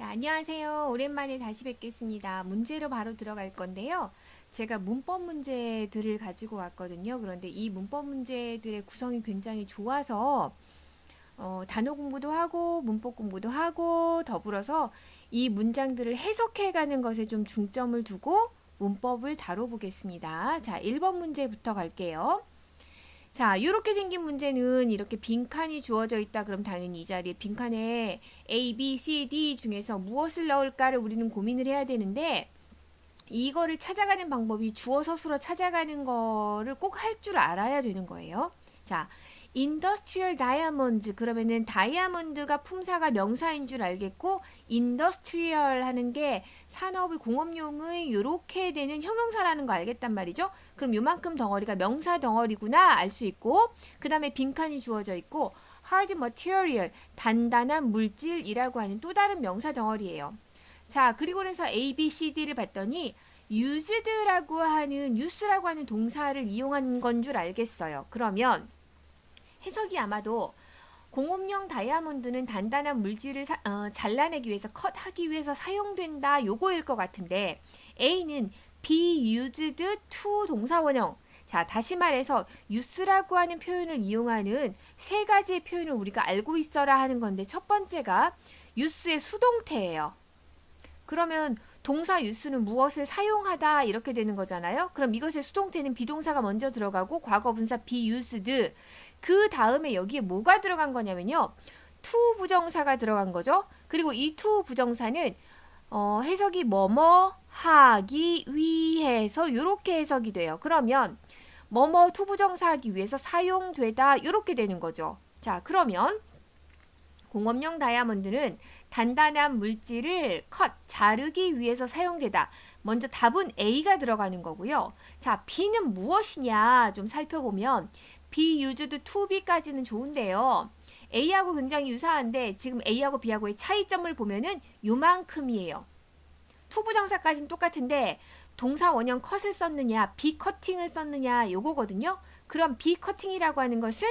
자, 안녕하세요. 오랜만에 다시 뵙겠습니다. 문제로 바로 들어갈 건데요. 제가 문법 문제들을 가지고 왔거든요. 그런데 이 문법 문제들의 구성이 굉장히 좋아서 단어 공부도 하고 문법 공부도 하고 더불어서 이 문장들을 해석해가는 것에 좀 중점을 두고 문법을 다뤄보겠습니다. 자, 1번 문제부터 갈게요. 자, 이렇게 생긴 문제는 이렇게 빈칸이 주어져 있다. 그럼 당연히 이 자리에 빈칸에 A, B, C, D 중에서 무엇을 넣을까를 우리는 고민을 해야 되는데 이거를 찾아가는 방법이 주어 서술어 찾아가는 거를 꼭 할 줄 알아야 되는 거예요. 자, industrial diamonds 그러면은 다이아몬드가 품사가 명사인 줄 알겠고 industrial 하는 게 산업의 공업용의 요렇게 되는 형용사라는 거 알겠단 말이죠. 그럼 요만큼 덩어리가 명사 덩어리구나 알 수 있고 그 다음에 빈칸이 주어져 있고 hard material 단단한 물질이라고 하는 또 다른 명사 덩어리예요. 자, 그리고 그래서 A, B, C, D를 봤더니 used라고 하는 use라고 하는 동사를 이용한 건 줄 알겠어요. 그러면 해석이 아마도 공업용 다이아몬드는 단단한 물질을 잘라내기 위해서 컷하기 위해서 사용된다 요거일 것 같은데 A는 be used to 동사원형. 자, 다시 말해서 use라고 하는 표현을 이용하는 세 가지의 표현을 우리가 알고 있어라 하는 건데 첫 번째가 use의 수동태예요. 그러면 동사 use는 무엇을 사용하다 이렇게 되는 거잖아요. 그럼 이것의 수동태는 비동사가 먼저 들어가고 과거분사 be used 그 다음에 여기에 뭐가 들어간 거냐면요. to 부정사가 들어간 거죠. 그리고 이 to 부정사는 해석이 뭐뭐 하기 위해서 이렇게 해석이 돼요. 그러면 뭐뭐 to 부정사 하기 위해서 사용되다 이렇게 되는 거죠. 자, 그러면 공업용 다이아몬드는 단단한 물질을 자르기 위해서 사용되다. 먼저 답은 A가 들어가는 거고요. 자, B는 무엇이냐 좀 살펴보면 be used to be까지는 좋은데요. A하고 굉장히 유사한데 지금 A하고 B하고의 차이점을 보면은 요만큼이에요. to 부정사까지는 똑같은데 동사 원형 컷을 썼느냐 be cutting을 썼느냐 요거거든요. 그럼 be cutting이라고 하는 것은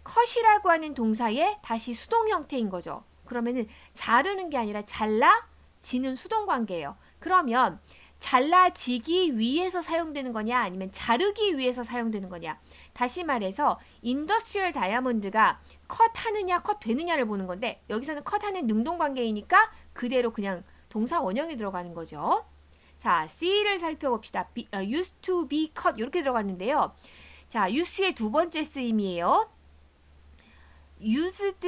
컷이라고 하는 동사의 다시 수동 형태인 거죠. 그러면은 자르는 게 아니라 잘라지는 수동 관계예요. 그러면 잘라지기 위해서 사용되는 거냐 아니면 자르기 위해서 사용되는 거냐. 다시 말해서 인더스트리얼 다이아몬드가 컷하느냐 컷되느냐를 보는 건데 여기서는 컷하는 능동 관계이니까 그대로 그냥 동사 원형이 들어가는 거죠. 자, C를 살펴봅시다. used to be cut 이렇게 들어갔는데요. 자, use의 두 번째 쓰임이에요. used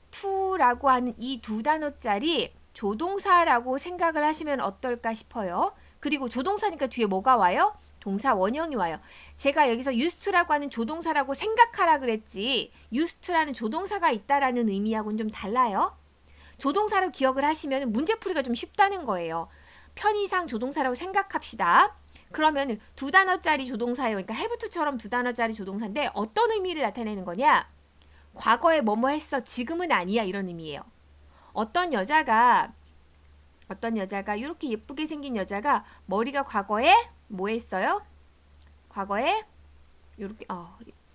to라고 하는 이 두 단어짜리 조동사라고 생각을 하시면 어떨까 싶어요. 그리고 조동사니까 뒤에 뭐가 와요? 동사 원형이 와요. 제가 여기서 used to라고 하는 조동사라고 생각하라 그랬지 used to라는 조동사가 있다라는 의미하고는 좀 달라요. 조동사로 기억을 하시면 문제풀이가 좀 쉽다는 거예요. 편의상 조동사라고 생각합시다. 그러면 두 단어짜리 조동사예요. 그러니까 have to처럼 두 단어짜리 조동사인데 어떤 의미를 나타내는 거냐? 과거에 뭐뭐 했어 지금은 아니야 이런 의미예요. 어떤 여자가 이렇게 예쁘게 생긴 여자가 머리가 과거에 뭐 했어요? 과거에 이렇게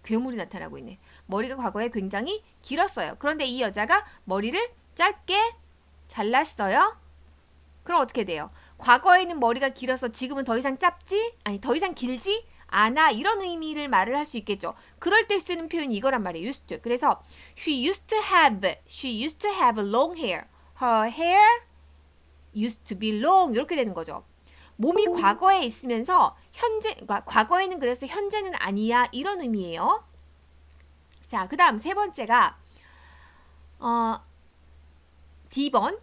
괴물이 나타나고 있네. 머리가 과거에 굉장히 길었어요. 그런데 이 여자가 머리를 짧게 잘랐어요. 그럼 어떻게 돼요? 과거에는 머리가 길어서 지금은 더 이상 짧지? 아니 더 이상 길지? 않아 이런 의미를 말을 할 수 있겠죠. 그럴 때 쓰는 표현이 이거란 말이에요. used to. 그래서 she used to have long hair. Her hair used to be long 이렇게 되는 거죠. 몸이 과거에 있으면서 그러니까 과거에는 그래서 현재는 아니야 이런 의미예요. 자, 그 다음 세 번째가 D번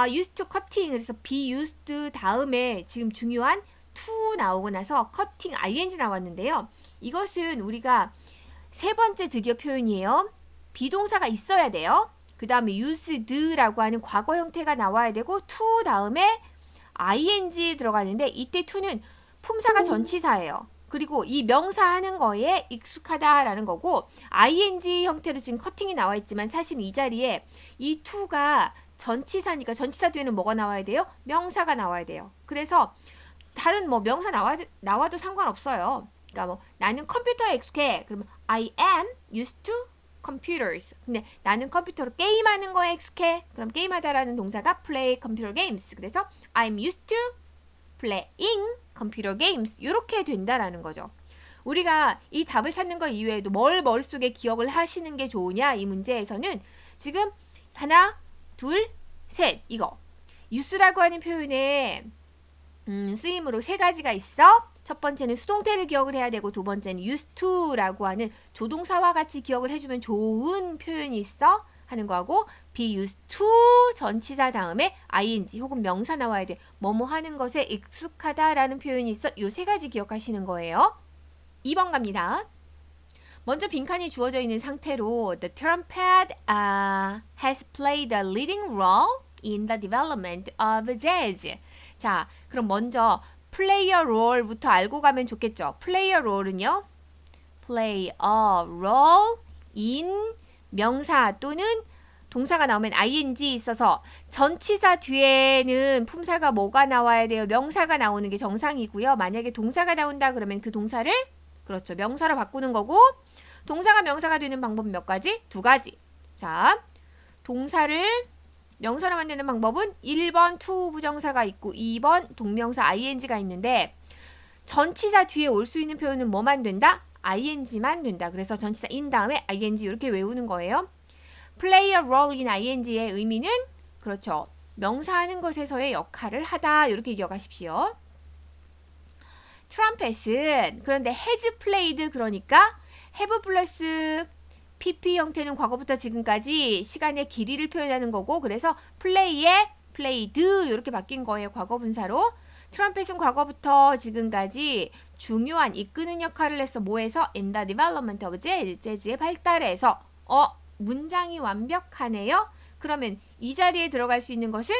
used to cutting 그래서 be used 다음에 지금 중요한 to 나오고 나서 cutting ing 나왔는데요. 이것은 우리가 세 번째 드디어 표현이에요. 비동사가 있어야 돼요. 그 다음에 used라고 하는 과거 형태가 나와야 되고 to 다음에 ing 들어가는데 이때 to는 품사가 전치사예요. 그리고 이 명사 하는 거에 익숙하다라는 거고 ing 형태로 지금 cutting이 나와 있지만 사실 이 자리에 이 to가 전치사니까 전치사 뒤에는 뭐가 나와야 돼요? 명사가 나와야 돼요. 그래서 다른 뭐 명사 나와도 상관없어요. 그러니까 뭐 나는 컴퓨터에 익숙해. 그러면 I am used to computers. 근데 나는 컴퓨터로 게임하는 거에 익숙해. 그럼 게임하다라는 동사가 play computer games. 그래서 I'm used to playing computer games. 이렇게 된다라는 거죠. 우리가 이 답을 찾는 것 이외에도 뭘 머릿속에 기억을 하시는 게 좋으냐? 이 문제에서는 지금 하나, 둘, 셋 이거 use라고 하는 표현에 쓰임으로 세 가지가 있어. 첫 번째는 수동태를 기억을 해야 되고 두 번째는 used to라고 하는 조동사와 같이 기억을 해주면 좋은 표현이 있어 하는 거하고 be used to 전치사 다음에 ing 혹은 명사 나와야 돼. 뭐뭐 하는 것에 익숙하다라는 표현이 있어. 이 세 가지 기억하시는 거예요. 2번 갑니다. 먼저 빈칸이 주어져 있는 상태로 The trumpet has played a leading role in the development of jazz. 자, 그럼 먼저 play a role부터 알고 가면 좋겠죠. play a role은요. play a role in 명사 또는 동사가 나오면 ing 있어서 전치사 뒤에는 품사가 뭐가 나와야 돼요? 명사가 나오는 게 정상이고요. 만약에 동사가 나온다 그러면 그 동사를 그렇죠. 명사로 바꾸는 거고 동사가 명사가 되는 방법은 몇 가지? 두 가지. 자, 동사를 명사로 만드는 방법은 1번 to 부정사가 있고 2번 동명사 ing가 있는데 전치사 뒤에 올 수 있는 표현은 뭐만 된다? ing만 된다. 그래서 전치사 in 다음에 ing 이렇게 외우는 거예요. play a role in ing의 의미는 그렇죠. 명사하는 것에서의 역할을 하다 이렇게 기억하십시오. 트럼펫은 그런데 has played 그러니까 have 플러스 pp 형태는 과거부터 지금까지 시간의 길이를 표현하는 거고 그래서 play에 played 이렇게 바뀐 거예요. 과거 분사로. 트럼펫은 과거부터 지금까지 중요한 이끄는 역할을 했어. 뭐해서? In the development of jazz. 재즈의 발달에서. 문장이 완벽하네요. 그러면 이 자리에 들어갈 수 있는 것은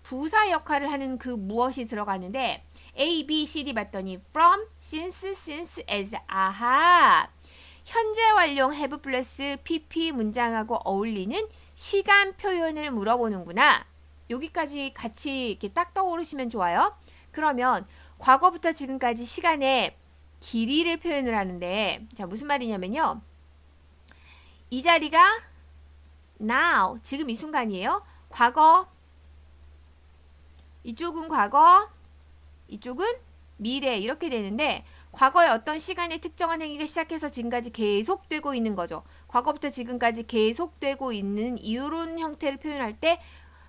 부사 역할을 하는 그 무엇이 들어가는데 A, B, C, D 봤더니 from, since, since, as, 아하. 현재 완료 have 플러스 PP 문장하고 어울리는 시간 표현을 물어보는구나. 여기까지 같이 이렇게 딱 떠오르시면 좋아요. 그러면 과거부터 지금까지 시간의 길이를 표현을 하는데 자 무슨 말이냐면요. 이 자리가 now, 지금 이 순간이에요. 과거, 이쪽은 과거, 이쪽은 미래 이렇게 되는데 과거에 어떤 시간의 특정한 행위가 시작해서 지금까지 계속되고 있는 거죠. 과거부터 지금까지 계속되고 있는 이런 형태를 표현할 때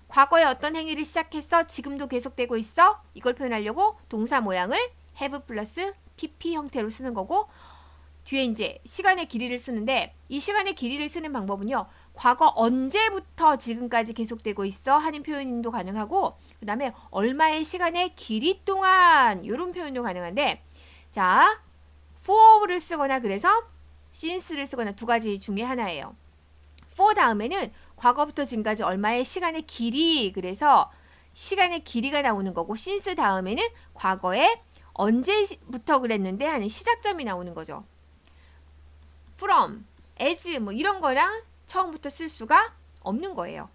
과거에 어떤 행위를 시작했어? 지금도 계속되고 있어? 이걸 표현하려고 동사 모양을 have 플러스 pp 형태로 쓰는 거고 뒤에 이제 시간의 길이를 쓰는데 이 시간의 길이를 쓰는 방법은요. 과거 언제부터 지금까지 계속되고 있어? 하는 표현도 가능하고 그 다음에 얼마의 시간의 길이 동안 이런 표현도 가능한데 자, for를 쓰거나 그래서 since를 쓰거나 두 가지 중에 하나예요. for 다음에는 과거부터 지금까지 얼마의 시간의 길이 그래서 시간의 길이가 나오는 거고 since 다음에는 과거에 언제부터 그랬는데 하는 시작점이 나오는 거죠. from, as 뭐 이런 거랑 처음부터 쓸 수가 없는 거예요.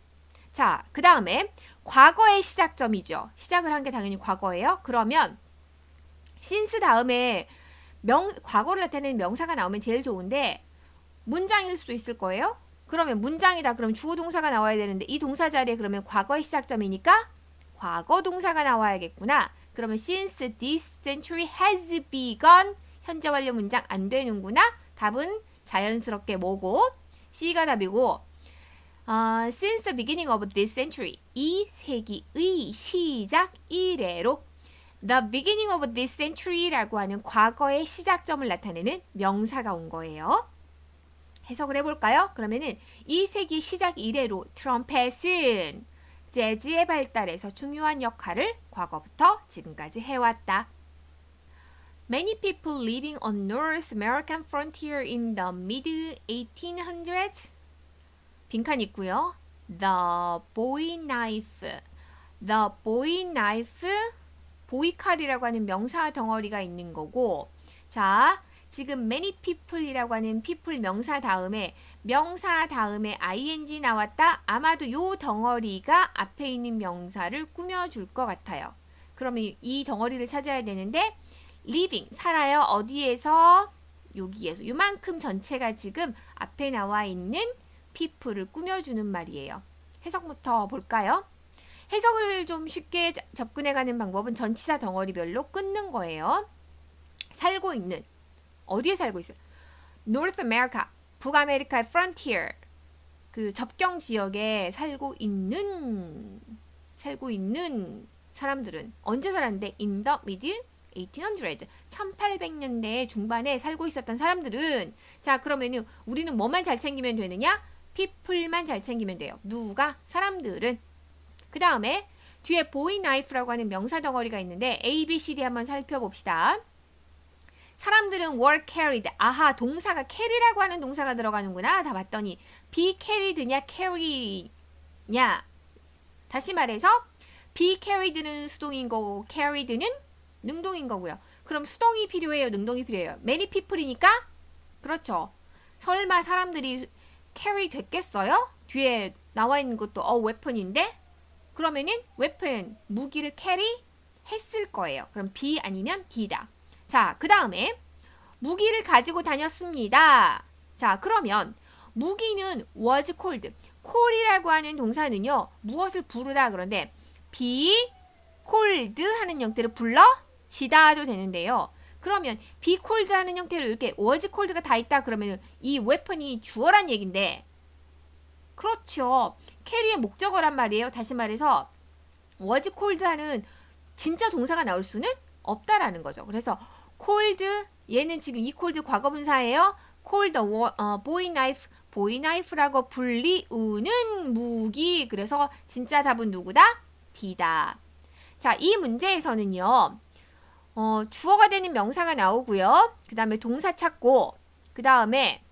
자, 그 다음에 과거의 시작점이죠. 시작을 한 게 당연히 과거예요. 그러면 since 다음에 과거를 나타내는 명사가 나오면 제일 좋은데 문장일 수도 있을 거예요. 그러면 문장이다. 그럼 주어 동사가 나와야 되는데 이 동사 자리에 그러면 과거의 시작점이니까 과거 동사가 나와야겠구나. 그러면 since this century has begun 현재 완료 문장 안 되는구나. 답은 자연스럽게 뭐고 C가 답이고 since the beginning of this century 이 세기의 시작 이래로 the beginning of this century라고 하는 과거의 시작점을 나타내는 명사가 온 거예요. 해석을 해볼까요? 그러면은 이 세기 시작 이래로 트럼펫은 재즈의 발달에서 중요한 역할을 과거부터 지금까지 해왔다. Many people living on North American frontier in the mid-1800s 빈칸 있고요. The bowie knife 보이칼이라고 하는 명사 덩어리가 있는 거고 자 지금 many people이라고 하는 people 명사 다음에 ing 나왔다. 아마도 요 덩어리가 앞에 있는 명사를 꾸며줄 것 같아요. 그러면 이 덩어리를 찾아야 되는데 living 살아요. 어디에서? 여기에서 요만큼 전체가 지금 앞에 나와 있는 people을 꾸며주는 말이에요. 해석부터 볼까요? 해석을 좀 쉽게 접근해가는 방법은 전치사 덩어리별로 끊는 거예요. 살고 있는, 어디에 살고 있어요? North America, 북아메리카의 frontier, 그 접경 지역에 살고 있는 사람들은 언제 살았는데? In the mid 1800s, 1800년대 중반에 살고 있었던 사람들은, 자, 그러면은 우리는 뭐만 잘 챙기면 되느냐? people만 잘 챙기면 돼요. 누가? 사람들은. 그 다음에 뒤에 boy knife라고 하는 명사 덩어리가 있는데 A, B, C, D 한번 살펴봅시다. 사람들은 were carried. 아하, 동사가 carry라고 하는 동사가 들어가는구나. 다 봤더니 be carried냐 carry냐. 다시 말해서 be carried는 수동인 거고 carried는 능동인 거고요. 그럼 수동이 필요해요, 능동이 필요해요? many people이니까 그렇죠. 설마 사람들이 carry 됐겠어요? 뒤에 나와 있는 것도 weapon인데 그러면은 weapon, 무기를 carry 했을 거예요. 그럼 be 아니면 d다. 자, 그 다음에 무기를 가지고 다녔습니다. 자, 그러면 무기는 was called. call이라고 하는 동사는요, 무엇을 부르다 그런데 be called 하는 형태를 불러지다도 되는데요. 그러면 be called 하는 형태로 이렇게 was called가 다 있다 그러면 이 weapon이 주어란 얘긴데, 그렇죠. carry의 목적어란 말이에요. 다시 말해서 was called 하는 진짜 동사가 나올 수는 없다라는 거죠. 그래서 called, 얘는 지금 이 called 과거분사예요. called boy knife, boy knife라고 불리우는 무기. 그래서 진짜 답은 누구다? D다. 자, 이 문제에서는요, 주어가 되는 명사가 나오고요. 그 다음에 동사 찾고, 그 다음에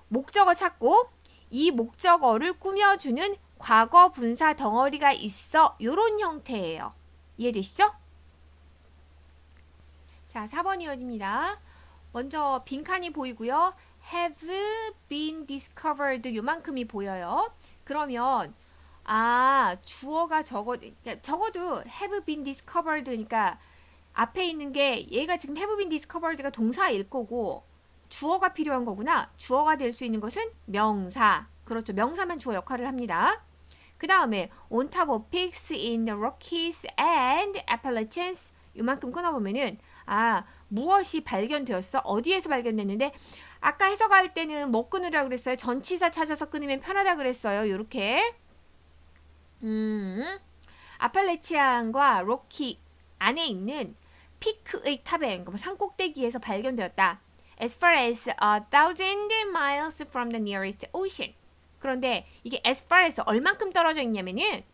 목적어 찾고, 이 목적어를 꾸며주는 과거 분사 덩어리가 있어. 요런 형태예요. 이해되시죠? 자, 4번 이어집니다. 먼저 빈칸이 보이고요. have been discovered 요만큼이 보여요. 그러면 주어가 적어도 have been discovered니까 앞에 있는 게 얘가 지금 have been discovered가 동사일 거고 주어가 필요한 거구나. 주어가 될 수 있는 것은 명사. 그렇죠. 명사만 주어 역할을 합니다. 그 다음에 on top of peaks in the Rockies and Appalachians 요만큼 끊어보면은 무엇이 발견되었어? 어디에서 발견됐는데 아까 해석할 때는 뭐 끊으라고 그랬어요? 전치사 찾아서 끊으면 편하다 그랬어요. 요렇게 아팔레치안과 로키 안에 있는 피크의 탑에 산꼭대기에서 발견되었다. As far as 1,000 miles from the nearest ocean. 그런데 이게 as far as 얼만큼 떨어져 있냐면은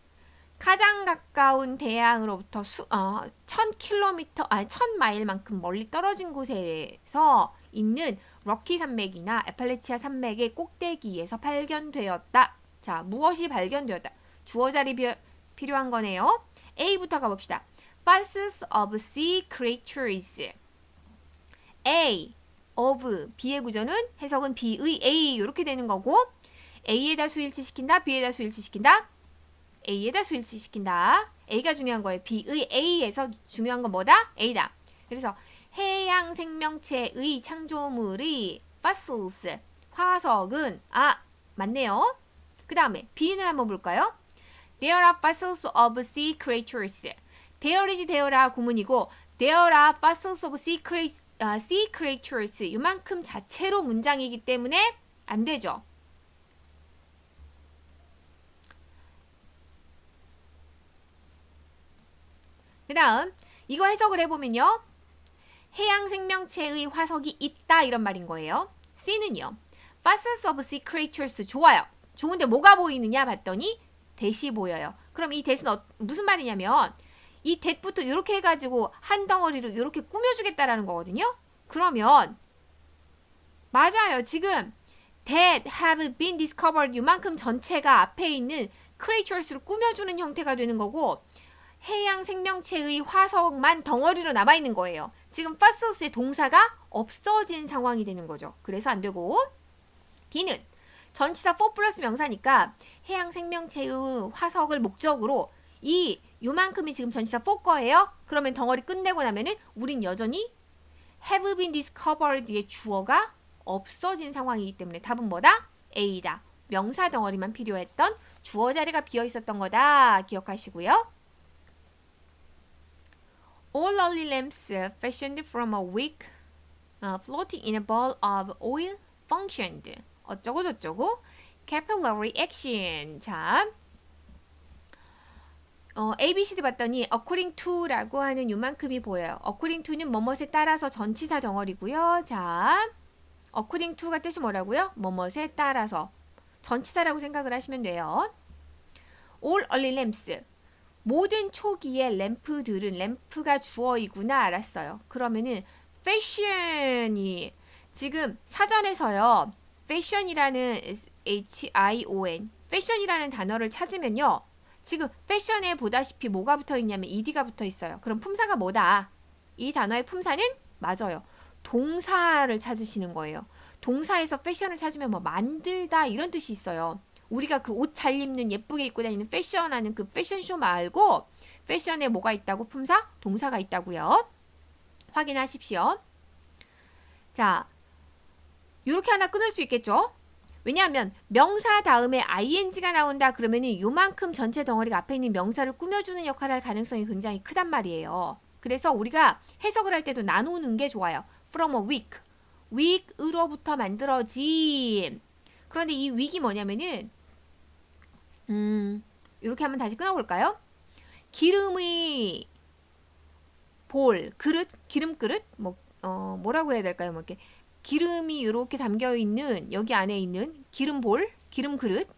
가장 가까운 대양으로부터 1,000km, 1,000마일만큼 멀리 떨어진 곳에서 있는 럭키 산맥이나 애팔레치아 산맥의 꼭대기에서 발견되었다. 자, 무엇이 발견되었다? 주어 자리 필요한 거네요. A부터 가봅시다. Fossils of sea creatures. A, of, B의 구조는 해석은 B의 A 이렇게 되는 거고 A에다 수일치시킨다, B에다 수일치시킨다, A에다 수일치시킨다. A가 중요한 거예요. B의 A에서 중요한 건 뭐다? A다. 그래서 해양 생명체의 창조물의 fossils, 화석은 맞네요. 그 다음에 B는 한번 볼까요? There are fossils of sea creatures. There이지 there라 구문이고 There are fossils of sea creatures 이만큼 자체로 문장이기 때문에 안 되죠. 그 다음 이거 해석을 해보면요. 해양 생명체의 화석이 있다 이런 말인 거예요. C는요. Fossils of sea creatures 좋아요. 좋은데 뭐가 보이느냐 봤더니 that이 보여요. 그럼 이 that은 무슨 말이냐면 이 that부터 이렇게 해가지고 한 덩어리로 이렇게 꾸며주겠다라는 거거든요. 그러면 맞아요. 지금 that have been discovered 이만큼 전체가 앞에 있는 creatures로 꾸며주는 형태가 되는 거고 해양 생명체의 화석만 덩어리로 남아있는 거예요. 지금 fossils의 동사가 없어진 상황이 되는 거죠. 그래서 안 되고 D는 전치사 for 플러스 명사니까 해양 생명체의 화석을 목적으로 요만큼이 지금 전치사 for 거예요. 그러면 덩어리 끝내고 나면은 우린 여전히 have been discovered의 주어가 없어진 상황이기 때문에 답은 뭐다? A다. 명사 덩어리만 필요했던 주어 자리가 비어 있었던 거다. 기억하시고요. All early lamps fashioned from a wick floating in a ball of oil functioned. 어쩌고 저쩌고. capillary action. 자, ABCD 봤더니 according to라고 하는 요만큼이 보여요. according to는 뭐뭇에 따라서 전치사 덩어리고요. 자, according to가 뜻이 뭐라고요? 뭐뭇에 따라서. 전치사라고 생각을 하시면 돼요. All early lamps. 모든 초기의 램프들은 램프가 주어이구나 알았어요. 그러면은 fashion이 지금 사전에서요. fashion이라는 H-I-O-N fashion이라는 단어를 찾으면요. 지금 fashion에 보다시피 뭐가 붙어 있냐면 ed가 붙어 있어요. 그럼 품사가 뭐다? 이 단어의 품사는 맞아요. 동사를 찾으시는 거예요. 동사에서 fashion을 찾으면 뭐 만들다 이런 뜻이 있어요. 우리가 그 옷 잘 입는 예쁘게 입고 다니는 패션하는 그 패션쇼 말고 패션에 뭐가 있다고? 품사? 동사가 있다고요. 확인하십시오. 자, 이렇게 하나 끊을 수 있겠죠? 왜냐하면 명사 다음에 ing가 나온다 그러면은 요만큼 전체 덩어리가 앞에 있는 명사를 꾸며주는 역할을 할 가능성이 굉장히 크단 말이에요. 그래서 우리가 해석을 할 때도 나누는 게 좋아요. from a week. week으로부터 만들어진. 그런데 이 week이 뭐냐면은 이렇게 한번 다시 끊어볼까요? 기름의 볼, 그릇, 기름 그릇, 뭐라고 해야 될까요? 뭐 이렇게 기름이 이렇게 담겨 있는 여기 안에 있는 기름 볼, 기름 그릇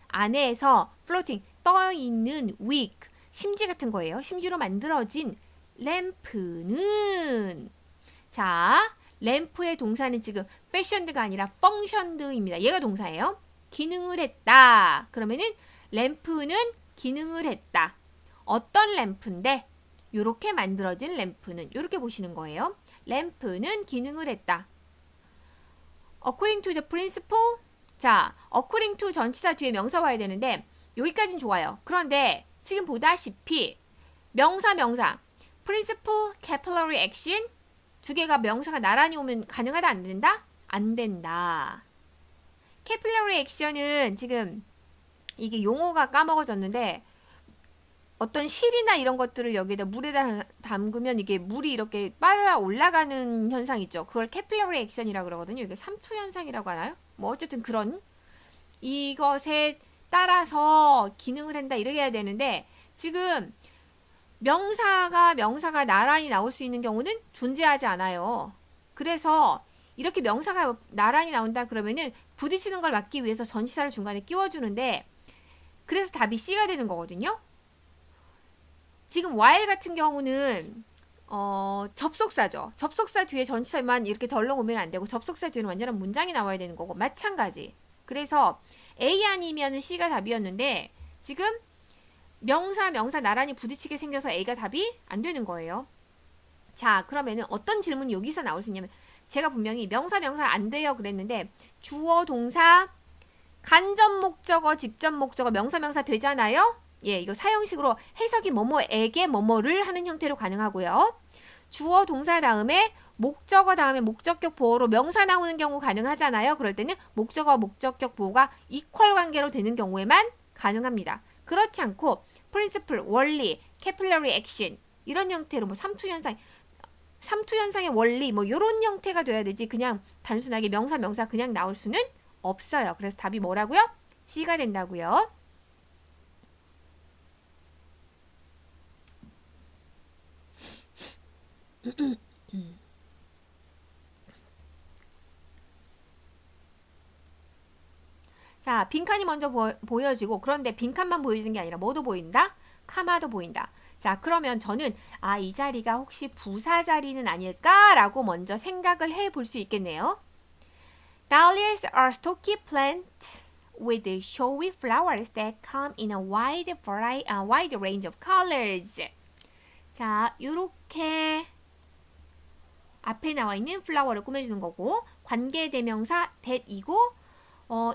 안에서 floating 떠 있는 wick 심지 같은 거예요. 심지로 만들어진 램프는 자, 램프의 동사는 지금 fashioned가 아니라 functioned입니다. 얘가 동사예요. 기능을 했다. 그러면은 램프는 기능을 했다. 어떤 램프인데? 이렇게 만들어진 램프는 이렇게 보시는 거예요. 램프는 기능을 했다. According to the principle. 자, according to 전치사 뒤에 명사 와야 되는데 여기까지는 좋아요. 그런데 지금 보다시피 명사 principle, capillary action 두 개가 명사가 나란히 오면 가능하다 안 된다? 안 된다. capillary action은 지금 이게 용어가 까먹어졌는데 어떤 실이나 이런 것들을 여기다 물에다 담그면 이게 물이 이렇게 빨아 올라가는 현상 있죠. 그걸 capillary action이라고 그러거든요. 이게 삼투 현상이라고 하나요? 뭐 어쨌든 그런 이것에 따라서 기능을 한다 이렇게 해야 되는데 지금 명사가 나란히 나올 수 있는 경우는 존재하지 않아요. 그래서 이렇게 명사가 나란히 나온다 그러면은 부딪히는 걸 막기 위해서 전치사를 중간에 끼워주는데 그래서 답이 C가 되는 거거든요. 지금 while 같은 경우는 접속사죠. 접속사 뒤에 전치사만 이렇게 덜렁 오면 안 되고 접속사 뒤에는 완전한 문장이 나와야 되는 거고 마찬가지. 그래서 A 아니면 C가 답이었는데 지금 명사 나란히 부딪히게 생겨서 A가 답이 안 되는 거예요. 자, 그러면은 어떤 질문이 여기서 나올 수 있냐면 제가 분명히 명사 안 돼요 그랬는데 주어 동사 간접 목적어 직접 목적어 명사 되잖아요. 예, 이거 사형식으로 해석이 뭐뭐에게 뭐뭐를 하는 형태로 가능하고요. 주어 동사 다음에 목적어 다음에 목적격 보어로 명사 나오는 경우 가능하잖아요. 그럴 때는 목적어 목적격 보어가 이퀄 관계로 되는 경우에만 가능합니다. 그렇지 않고 principle, 원리, capillary action 이런 형태로 뭐 삼투 현상의 원리 뭐 이런 형태가 돼야 되지 그냥 단순하게 명사 그냥 나올 수는 없어요. 그래서 답이 뭐라고요? C가 된다고요. 자, 빈칸이 먼저 보여지고 그런데 빈칸만 보여지는 게 아니라 뭐도 보인다? 카마도 보인다. 자, 그러면 저는 이 자리가 혹시 부사 자리는 아닐까라고 먼저 생각을 해볼 수 있겠네요. Dahlias are stocky plants with showy flowers that come in a wide range of colors. 자, 요렇게 앞에 나와 있는 플라워를 꾸며주는 거고 관계대명사 that이고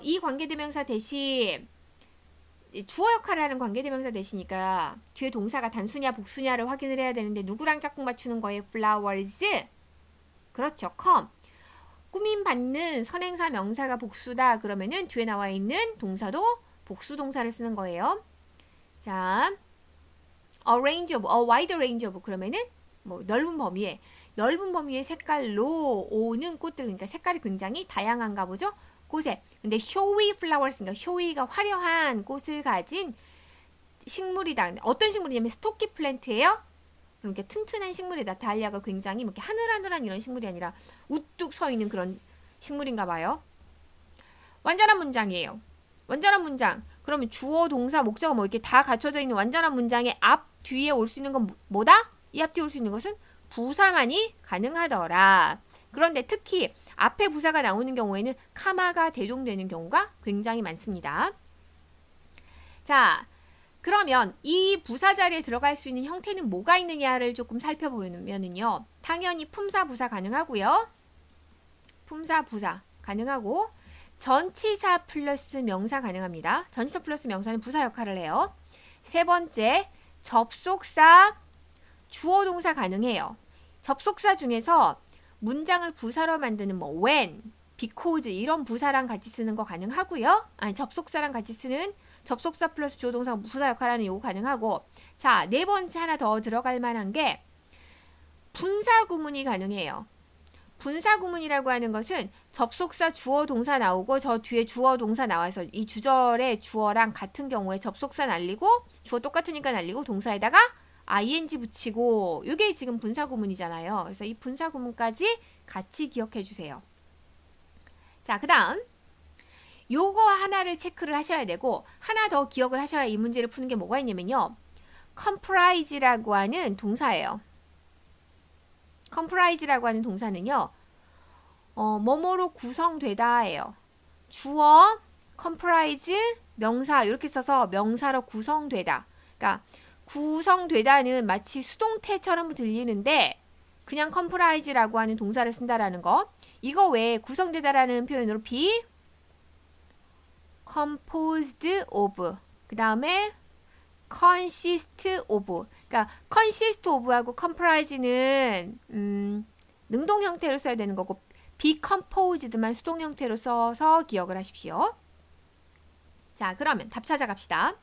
이 관계대명사 대신 주어 역할을 하는 관계대명사 대시니까 뒤에 동사가 단수냐 복수냐를 확인을 해야 되는데 누구랑 짝꿍 맞추는 거예요? flowers. 그렇죠. come. 꾸밈받는 선행사 명사가 복수다. 그러면은 뒤에 나와 있는 동사도 복수 동사를 쓰는 거예요. 자, a range of, a wide range of 그러면은 뭐 넓은 범위의 색깔로 오는 꽃들, 그러니까 색깔이 굉장히 다양한가 보죠. 꽃에. 근데 showy flowers, 그러니까 showy가 화려한 꽃을 가진 식물이다. 어떤 식물이냐면 스토키 플랜트예요. 이렇게 튼튼한 식물이다. 다리아가 굉장히 이렇게 하늘하늘한 이런 식물이 아니라 우뚝 서 있는 그런 식물인가 봐요. 완전한 문장이에요. 완전한 문장. 그러면 주어, 동사, 목적어 뭐 이렇게 다 갖춰져 있는 완전한 문장의 앞, 뒤에 올 수 있는 건 뭐다? 이 앞 뒤에 올 수 있는 것은 부사만이 가능하더라. 그런데 특히 앞에 부사가 나오는 경우에는 카마가 대동되는 경우가 굉장히 많습니다. 자, 그러면 이 부사 자리에 들어갈 수 있는 형태는 뭐가 있느냐를 조금 살펴보면은요. 당연히 품사, 부사 가능하고요. 품사, 부사 가능하고 전치사 플러스 명사 가능합니다. 전치사 플러스 명사는 부사 역할을 해요. 세 번째, 접속사, 주어 동사 가능해요. 접속사 중에서 문장을 부사로 만드는 뭐 when, because 이런 부사랑 같이 쓰는 거 가능하고요. 아니, 접속사랑 같이 쓰는 접속사 플러스 주어 동사 부사 역할하는 요거 가능하고, 자, 네 번째 하나 더 들어갈 만한 게 분사 구문이 가능해요. 분사 구문이라고 하는 것은 접속사 주어 동사 나오고 저 뒤에 주어 동사 나와서 이 주절의 주어랑 같은 경우에 접속사 날리고 주어 똑같으니까 날리고 동사에다가 ing 붙이고, 요게 지금 분사 구문이잖아요. 그래서 이 분사 구문까지 같이 기억해 주세요. 자, 그 다음 요거 하나를 체크를 하셔야 되고, 하나 더 기억을 하셔야 이 문제를 푸는 게 뭐가 있냐면요. comprise라고 하는 동사예요. comprise라고 하는 동사는요. 뭐뭐로 구성되다예요. 주어, comprise, 명사 이렇게 써서 명사로 구성되다. 그러니까 구성되다는 마치 수동태처럼 들리는데 그냥 comprise라고 하는 동사를 쓴다라는 거. 이거 외에 구성되다라는 표현으로 be composed of, 그 다음에 consist of. 그러니까 consist of하고 comprise는 능동 형태로 써야 되는 거고 be composed만 수동 형태로 써서 기억을 하십시오. 자, 그러면 답 찾아갑시다.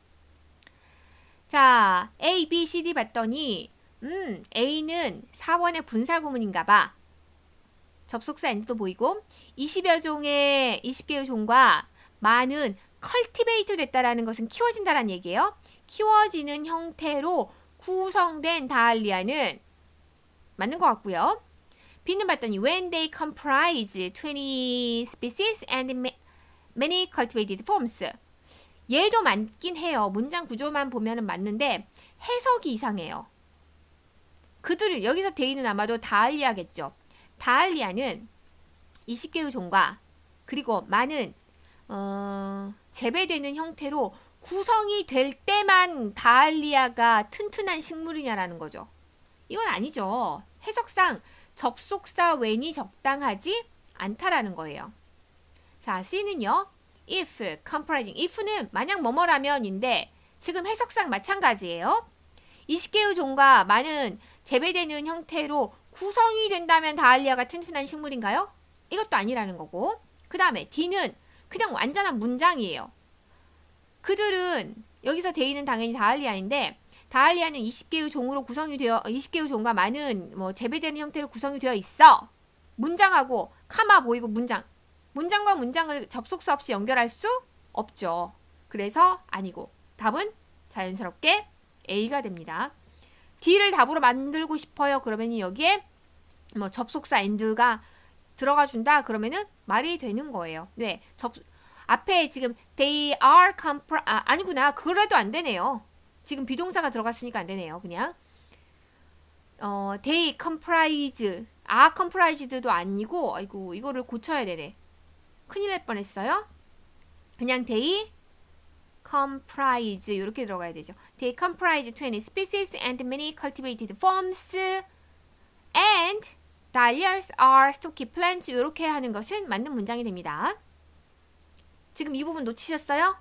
자, A, B, C, D 봤더니 A는 4번의 분사 구문인가 봐. 접속사 and도 보이고 20개의 종과 많은 cultivate 됐다라는 것은 키워진다라는 얘기예요. 키워지는 형태로 구성된 다알리아는 맞는 것 같고요. B는 봤더니 when they comprise 20 species and many cultivated forms. 얘도 맞긴 해요. 문장 구조만 보면 맞는데 해석이 이상해요. 그들을 여기서 대의는 아마도 다알리아겠죠. 다알리아는 20개의 종과 그리고 많은 재배되는 형태로 구성이 될 때만 다알리아가 튼튼한 식물이냐라는 거죠. 이건 아니죠. 해석상 접속사 when이 적당하지 않다라는 거예요. 자, C는요. if, comprising. if는 만약 뭐뭐라면인데 지금 해석상 마찬가지예요. 20개의 종과 많은 재배되는 형태로 구성이 된다면 다알리아가 튼튼한 식물인가요? 이것도 아니라는 거고. 그 다음에 D는 그냥 완전한 문장이에요. 그들은 여기서 대의는 당연히 다알리아인데 다알리아는 20개의 종으로 구성이 되어 20개의 종과 많은 뭐 재배되는 형태로 구성이 되어 있어. 문장하고 카마 보이고 문장과 문장을 접속사 없이 연결할 수 없죠. 그래서 아니고 답은 자연스럽게 A가 됩니다. D를 답으로 만들고 싶어요. 그러면 여기에 뭐 접속사 and가 들어가 준다. 그러면은 말이 되는 거예요. 네, 앞에 지금 they are 아니구나. 그래도 안 되네요. 지금 비동사가 들어갔으니까 안 되네요. 그냥 they comprise, comprised도 아니고, 아이고 이거를 고쳐야 되네. 큰일 날 뻔했어요. 그냥 they comprise 이렇게 들어가야 되죠. They comprise 20 species and many cultivated forms and dahlias are stocky plants. 이렇게 하는 것은 맞는 문장이 됩니다. 지금 이 부분 놓치셨어요?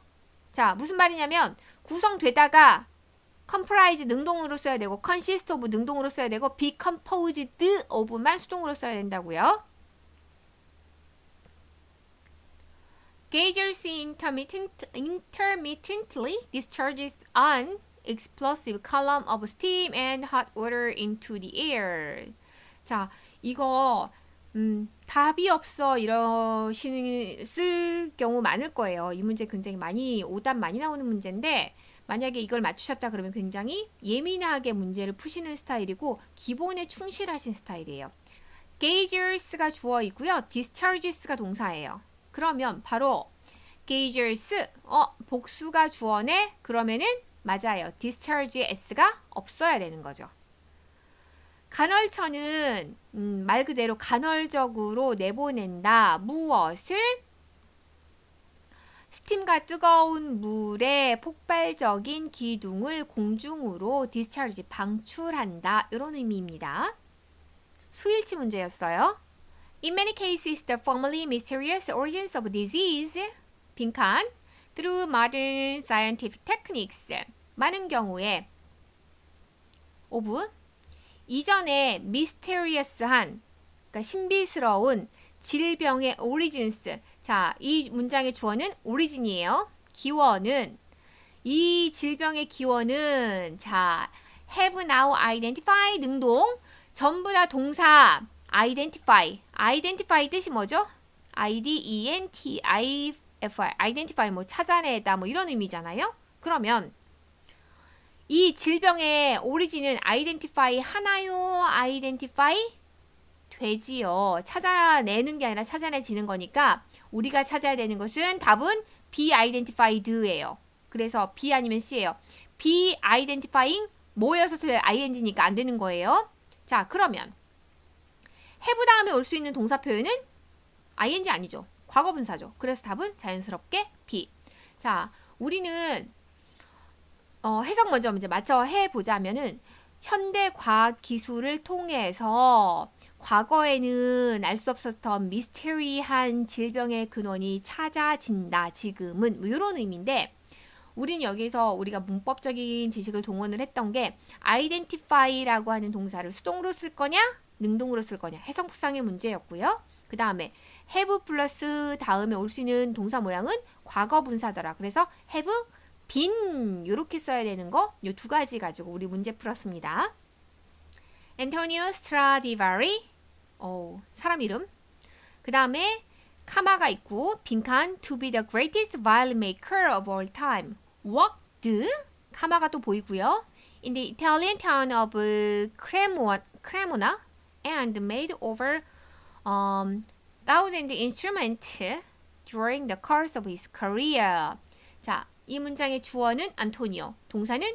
자, 무슨 말이냐면 구성되다가 comprise 능동으로 써야 되고 consist of 능동으로 써야 되고 be composed of만 수동으로 써야 된다고요. Gauges intermittently discharges an explosive column of steam and hot water into the air. 자, 이거 답이 없어 이러실 경우 많을 거예요. 이 문제 굉장히 많이 오답 많이 나오는 문제인데 만약에 이걸 맞추셨다 그러면 굉장히 예민하게 문제를 푸시는 스타일이고 기본에 충실하신 스타일이에요. gauges가 주어이고요. discharges가 동사예요. 그러면 바로 gauges 복수가 주어네. 그러면은 맞아요. discharge s가 없어야 되는 거죠. 간헐천은 말 그대로 간헐적으로 내보낸다. 무엇을? 스팀과 뜨거운 물의 폭발적인 기둥을 공중으로 discharge 방출한다. 이런 의미입니다. 수일치 문제였어요. In many cases, the formerly mysterious origins of disease 빈칸 through modern scientific techniques 많은 경우에 of 이전에 misterious한 그러니까 신비스러운 질병의 origins 자, 이 문장의 주어는 origin이에요. 기원은 이 질병의 기원은 자, have now identified 능동 전부 다 동사 identify 뜻이 뭐죠? identify identify 뭐 찾아내다 뭐 이런 의미잖아요. 그러면 이 질병의 오리진은 identify 하나요? identify 되지요. 찾아내는 게 아니라 찾아내지는 거니까 우리가 찾아야 되는 것은 답은 be identified예요. 그래서 be 아니면 c예요. be identifying 뭐여서 ing니까 안 되는 거예요. 자, 그러면 have 다음에 올 수 있는 동사 표현은 ing 아니죠. 과거분사죠. 그래서 답은 자연스럽게 be. 자, 우리는 해석 먼저 맞춰 해보자면은 현대 과학 기술을 통해서 과거에는 알 수 없었던 미스테리한 질병의 근원이 찾아진다. 지금은 뭐 이런 의미인데 우리는 여기서 우리가 문법적인 지식을 동원을 했던 게 identify라고 하는 동사를 수동으로 쓸 거냐 능동으로 쓸 거냐 해석상의 문제였고요. 그 다음에 have 플러스 다음에 올 수 있는 동사 모양은 과거 분사더라. 그래서 have been 이렇게 써야 되는 거 이 두 가지 가지고 우리 문제 풀었습니다. Antonio Stradivari 사람 이름 그 다음에 카마가 있고 빈칸 to be the greatest violin maker of all time worked 카마가 또 보이고요. In the Italian town of Cremona and made over 1,000 instruments during the course of his career. 자, 이 문장의 주어는 안토니오, 동사는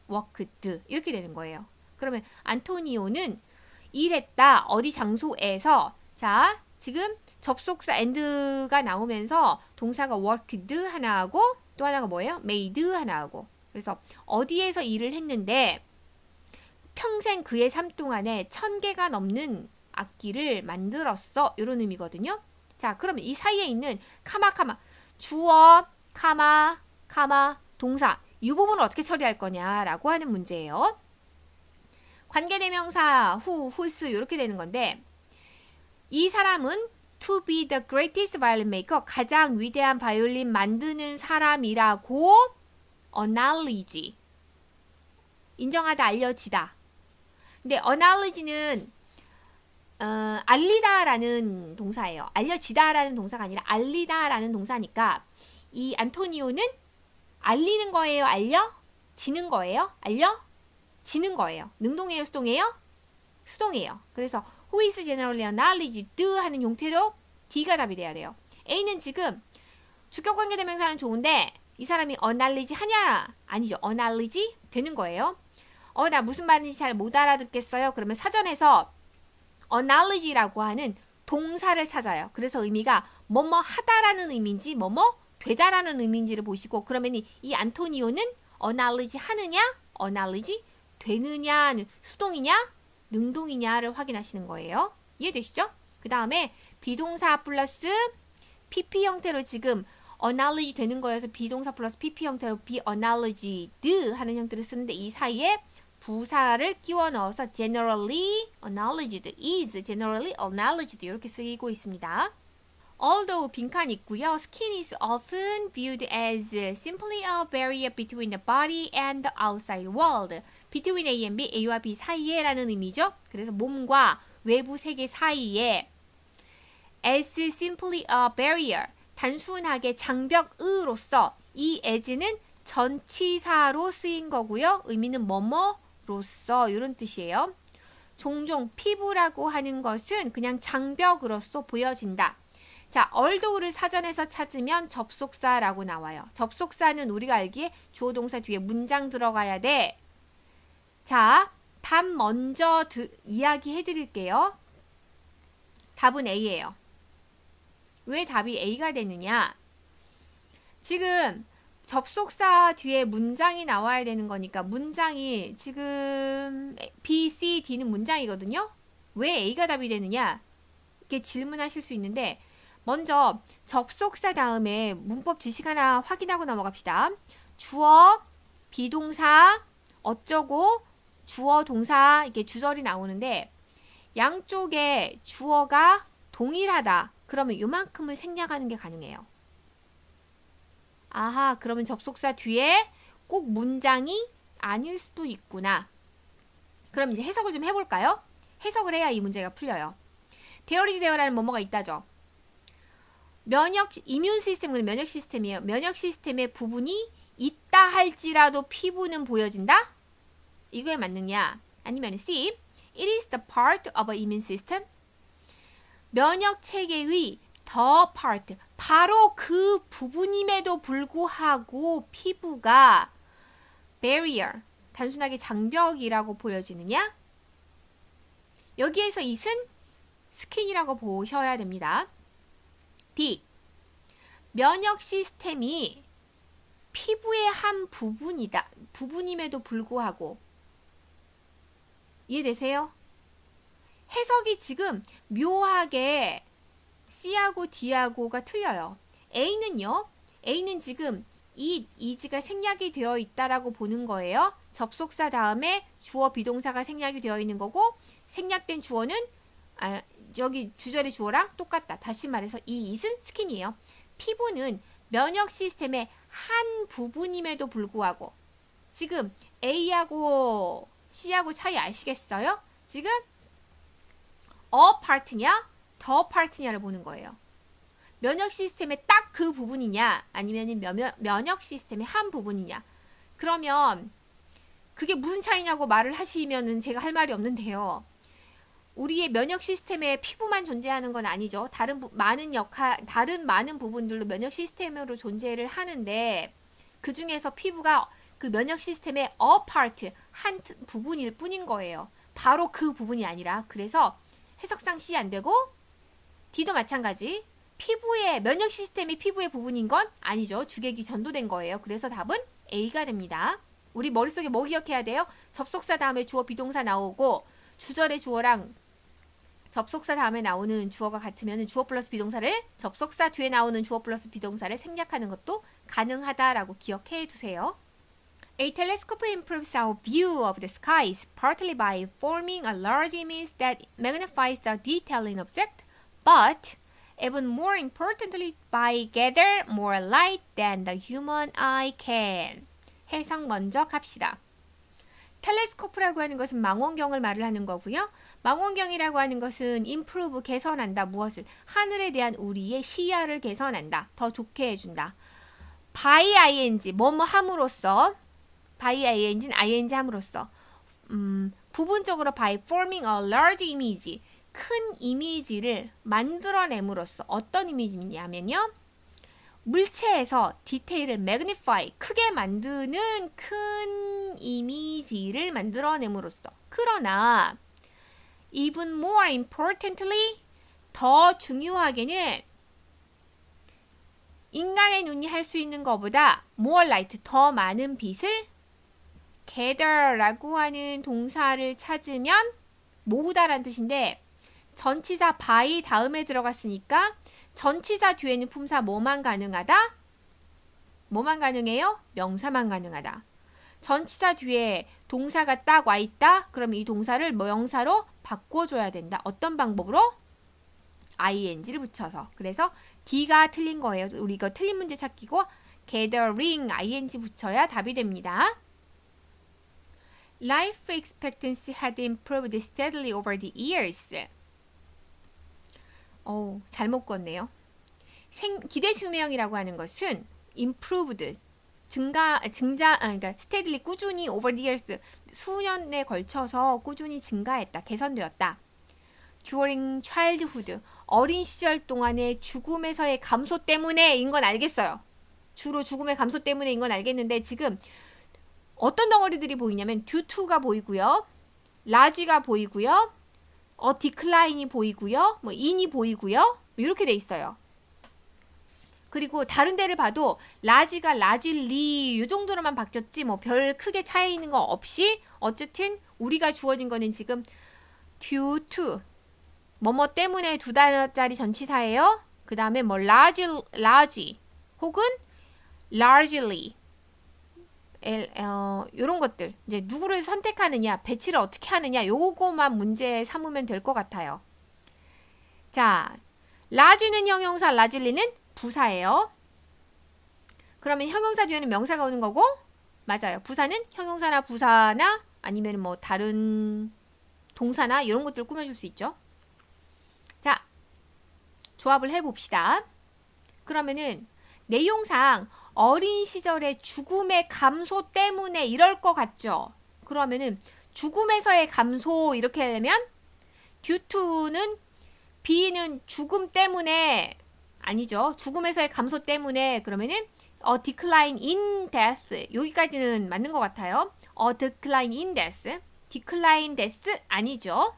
worked 이렇게 되는 거예요. 그러면 안토니오는 일했다. 어디 장소에서 자, 지금 접속사 and가 나오면서 동사가 worked 하나 하고 또 하나가 뭐예요? made 하나 하고 그래서 어디에서 일을 했는데 평생 그의 삶 동안에 1000개가 넘는 악기를 만들었어. 이런 의미거든요. 자, 그러면 이 사이에 있는 카마 주어 카마 동사 이 부분을 어떻게 처리할 거냐라고 하는 문제예요. 관계대명사 whose 이렇게 되는 건데 이 사람은 to be the greatest violin maker 가장 위대한 바이올린 만드는 사람이라고 acknowledge 인정하다 알려지다. 근데 acknowledge는 알리다라는 동사예요. 알려지다라는 동사가 아니라 알리다라는 동사니까 이 안토니오는 알리는 거예요? 알려지는 거예요? 알려지는 거예요. 능동이에요? 수동이에요? 수동이에요. 그래서 who is generally acknowledged 하는 용태로 D가 답이 돼야 돼요. A는 지금 주격관계대명사는 좋은데 이 사람이 acknowledge 하냐? 아니죠. acknowledge 되는 거예요. 나 무슨 말인지 잘 못 알아듣겠어요. 그러면 사전에서 acknowledge라고 하는 동사를 찾아요. 그래서 의미가 뭐뭐 하다라는 의미인지 뭐뭐 되다라는 의미인지를 보시고 그러면 이 안토니오는 acknowledge 하느냐? acknowledge 되느냐는 수동이냐? 능동이냐를 확인하시는 거예요. 이해되시죠? 그 다음에 비동사 플러스 PP 형태로 지금 acknowledge 되는 거여서 비동사 플러스 pp 형태로 be acknowledged 하는 형태를 쓰는데 이 사이에 부사를 끼워 넣어서 generally acknowledged is generally acknowledged 이렇게 쓰이고 있습니다. Although 빈칸 있고요. Skin is often viewed as simply a barrier between the body and the outside world. Between A and B, A와 B 사이에 라는 의미죠. 그래서 몸과 외부 세계 사이에 as simply a barrier, 단순하게 장벽으로서 이 as는 전치사로 쓰인 거고요. 의미는 뭐뭐로서 이런 뜻이에요. 종종 피부라고 하는 것은 그냥 장벽으로서 보여진다. 자, although를 사전에서 찾으면 접속사라고 나와요. 접속사는 우리가 알기에 주어 동사 뒤에 문장 들어가야 돼. 자, 답 먼저 이야기해 드릴게요. 답은 A예요. 왜 답이 A가 되느냐? 지금 접속사 뒤에 문장이 나와야 되는 거니까 문장이 지금 B, C, D는 문장이거든요. 왜 A가 답이 되느냐? 이렇게 질문하실 수 있는데 먼저 접속사 다음에 문법 지식 하나 확인하고 넘어갑시다. 주어, 비동사, 어쩌고, 주어, 동사 이렇게 주절이 나오는데 양쪽에 주어가 동일하다. 그러면 요만큼을 생략하는 게 가능해요. 아하, 그러면 접속사 뒤에 꼭 문장이 아닐 수도 있구나. 그럼 이제 해석을 좀 해볼까요? 해석을 해야 이 문제가 풀려요. 데어리지 데어라는 뭐뭐가 있다죠. 이뮨 시스템은 면역 시스템이에요. 면역 시스템의 부분이 있다 할지라도 피부는 보여진다? 이거에 맞느냐? 아니면 C. It is the part of an immune system. 면역 체계의 the part, 바로 그 부분임에도 불구하고 피부가 barrier, 단순하게 장벽이라고 보여지느냐? 여기에서 it은 skin이라고 보셔야 됩니다. D. 면역 시스템이 피부의 한 부분임에도 불구하고 이해되세요? 해석이 지금 묘하게 C하고 D하고가 틀려요. A는 지금 is가 생략이 되어 있다라고 보는 거예요. 접속사 다음에 주어 비동사가 생략이 되어 있는 거고 생략된 주어는 여기 주절의 주어랑 똑같다. 다시 말해서 이 it은 스킨이에요. 피부는 면역 시스템의 한 부분임에도 불구하고 지금 A하고 C하고 차이 아시겠어요? 지금 a part냐, the part냐를 보는 거예요. 면역 시스템의 딱 그 부분이냐 아니면 면역 시스템의 한 부분이냐. 그러면 그게 무슨 차이냐고 말을 하시면은 제가 할 말이 없는데요. 우리의 면역 시스템에 피부만 존재하는 건 아니죠. 다른 많은 부분들도 면역 시스템으로 존재를 하는데 그 중에서 피부가 그 면역 시스템의 a part, 한 부분일 뿐인 거예요. 바로 그 부분이 아니라. 그래서 해석상 C 안 되고 D도 마찬가지. 면역 시스템이 피부의 부분인 건 아니죠. 주객이 전도된 거예요. 그래서 답은 A가 됩니다. 우리 머릿속에 뭐 기억해야 돼요? 접속사 다음에 주어 비동사 나오고 주절의 주어랑 접속사 다음에 나오는 주어가 같으면 주어 플러스 비동사를 접속사 뒤에 나오는 주어 플러스 비동사를 생략하는 것도 가능하다라고 기억해 두세요. A telescope improves our view of the skies partly by forming a large image that magnifies the detail in object, but even more importantly by gather more light than the human eye can. 해석 먼저 갑시다. 텔레스코프라고 하는 것은 망원경을 말을 하는 거고요. 망원경이라고 하는 것은 improve, 개선한다. 무엇을? 하늘에 대한 우리의 시야를 개선한다. 더 좋게 해준다. by ing, 뭐뭐 함으로써, by ing는 ing 함으로써, 부분적으로 by forming a large image, 큰 이미지를 만들어냄으로써 어떤 이미지냐면요. 물체에서 디테일을 magnify, 크게 만드는 큰 이미지를 만들어냄으로써. 그러나 even more importantly, 더 중요하게는 인간의 눈이 할 수 있는 것보다 more light, 더 많은 빛을 gather라고 하는 동사를 찾으면 모으다라는 뜻인데 전치사 by 다음에 들어갔으니까 전치사 뒤에는 품사 뭐만 가능하다? 뭐만 가능해요? 명사만 가능하다. 전치사 뒤에 동사가 딱 와 있다. 그럼 이 동사를 명사로 바꿔줘야 된다. 어떤 방법으로? ing를 붙여서. 그래서 D가 틀린 거예요. 우리 이거 틀린 문제 찾기고 gathering ing 붙여야 답이 됩니다. Life expectancy had improved steadily over the years. 잘못 껐네요. 기대 수명이라고 하는 것은 improved 그러니까 steadily 꾸준히 over the years 수년에 걸쳐서 꾸준히 증가했다, 개선되었다. During childhood 어린 시절 동안의 죽음에서의 감소 때문에인 건 알겠어요. 주로 죽음의 감소 때문에인 건 알겠는데 지금 어떤 덩어리들이 보이냐면 due to가 보이고요, large가 보이고요, decline이 보이고요, 뭐 in이 보이고요, 이렇게 돼 있어요. 그리고 다른 데를 봐도 large가 largely 이 정도로만 바뀌었지 뭐 별 크게 차이 있는 거 없이 어쨌든 우리가 주어진 거는 지금 due to 뭐뭐 때문에 두 단어짜리 전치사예요. 그 다음에 뭐 large 혹은 largely 요런 것들 이제 누구를 선택하느냐, 배치를 어떻게 하느냐 요거만 문제 삼으면 될 것 같아요. 자, large는 형용사, largely는 부사예요. 그러면 형용사 뒤에는 명사가 오는 거고, 맞아요. 부사는 형용사나 부사나 아니면 뭐 다른 동사나 이런 것들 꾸며줄 수 있죠. 자, 조합을 해봅시다. 그러면은 내용상 어린 시절의 죽음의 감소 때문에 이럴 것 같죠? 그러면은 죽음에서의 감소 이렇게 되면 due to는 B는 죽음 때문에 아니죠. 죽음에서의 감소 때문에 그러면은 decline in death 여기까지는 맞는 것 같아요. decline in death decline death 아니죠.